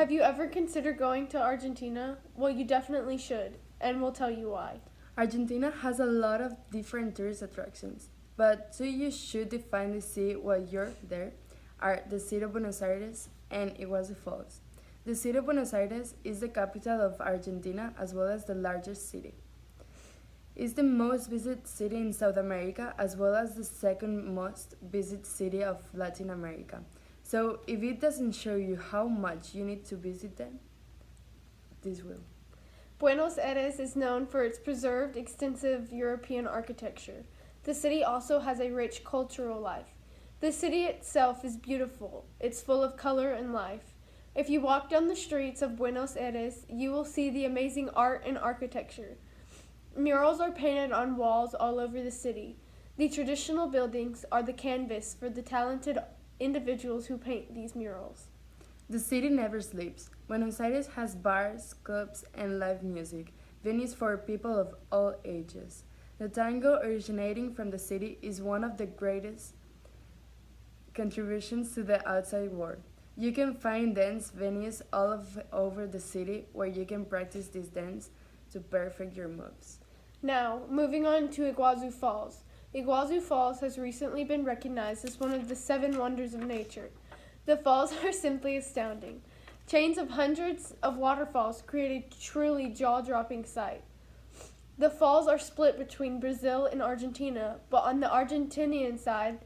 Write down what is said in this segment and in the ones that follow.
Have you ever considered going to Argentina? Well, you definitely should, and we'll tell you why. Argentina has a lot of different tourist attractions, but two you should definitely see while you're there are the city of Buenos Aires and Iguazu Falls. The city of Buenos Aires is the capital of Argentina as well as the largest city. It's the most visited city in South America as well as the second most visited city of Latin America. So if it doesn't show you how much you need to visit them, this will. Buenos Aires is known for its preserved, extensive European architecture. The city also has a rich cultural life. The city itself is beautiful. It's full of color and life. If you walk down the streets of Buenos Aires, you will see the amazing art and architecture. Murals are painted on walls all over the city. The traditional buildings are the canvas for the talented individuals who paint these murals. The city never sleeps. Buenos Aires has bars, clubs, and live music, venues for people of all ages. The tango originating from the city is one of the greatest contributions to the outside world. You can find dance venues over the city where you can practice this dance to perfect your moves. Now, moving on to Iguazu Falls. Iguazu Falls has recently been recognized as one of the 7 wonders of nature. The falls are simply astounding. Chains of hundreds of waterfalls create a truly jaw-dropping sight. The falls are split between Brazil and Argentina, but on the Argentinian side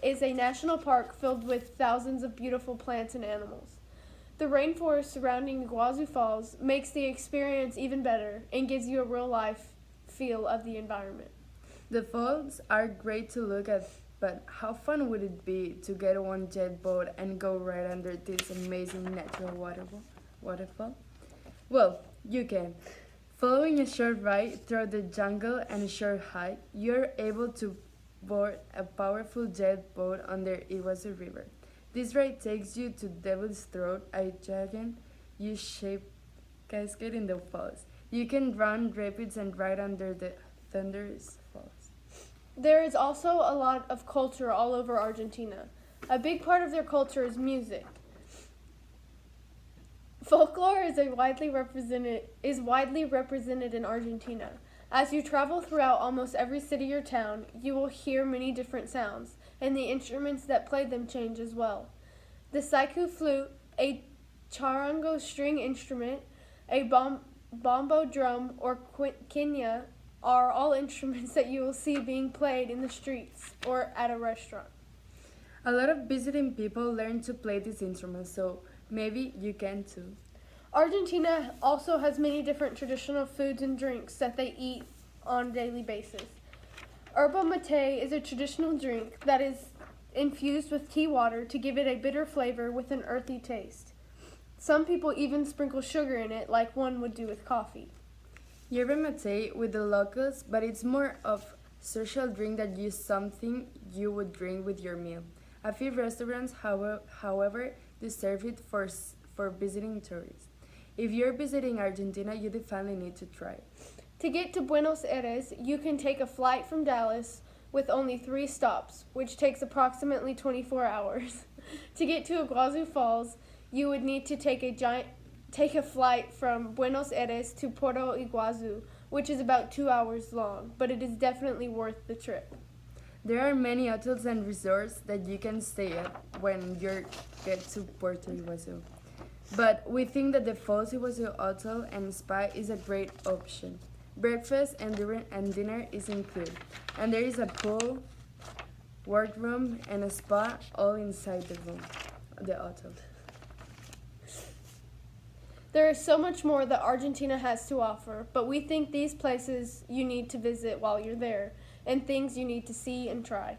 is a national park filled with thousands of beautiful plants and animals. The rainforest surrounding Iguazu Falls makes the experience even better and gives you a real-life feel of the environment. The falls are great to look at, but how fun would it be to get on jet boat and go right under this amazing natural waterfall? Well, you can. Following a short ride through the jungle and a short hike, you're able to board a powerful jet boat under Iguazu River. This ride takes you to Devil's Throat, a giant U-shaped cascade in the falls. You can run rapids and ride under the thunderous falls. There is also a lot of culture all over Argentina. A big part of their culture is music. Folklore is widely represented in Argentina. As you travel throughout almost every city or town, you will hear many different sounds, and the instruments that play them change as well. The saiku flute, a charango string instrument, a bombo drum, or quenya are all instruments that you will see being played in the streets or at a restaurant. A lot of visiting people learn to play these instruments, so maybe you can too. Argentina also has many different traditional foods and drinks that they eat on a daily basis. Yerba mate is a traditional drink that is infused with tea water to give it a bitter flavor with an earthy taste. Some people even sprinkle sugar in it like one would do with coffee. Yerba mate with the locals, but it's more of social drink that you something you would drink with your meal. A few restaurants, however, they serve it for visiting tourists. If you're visiting Argentina, you definitely need to try it. To get to Buenos Aires, you can take a flight from Dallas with only 3 stops, which takes approximately 24 hours. To get to Iguazu Falls, you would need to take a flight from Buenos Aires to Porto Iguazu, which is about 2 hours long, but it is definitely worth the trip. There are many hotels and resorts that you can stay at when you get to Puerto Iguazu. But we think that the Falls Iguazu Hotel and Spa is a great option. Breakfast and dinner is included, and there is a pool, workroom, and a spa all inside the hotel. There is so much more that Argentina has to offer, but we think these places you need to visit while you're there, and things you need to see and try.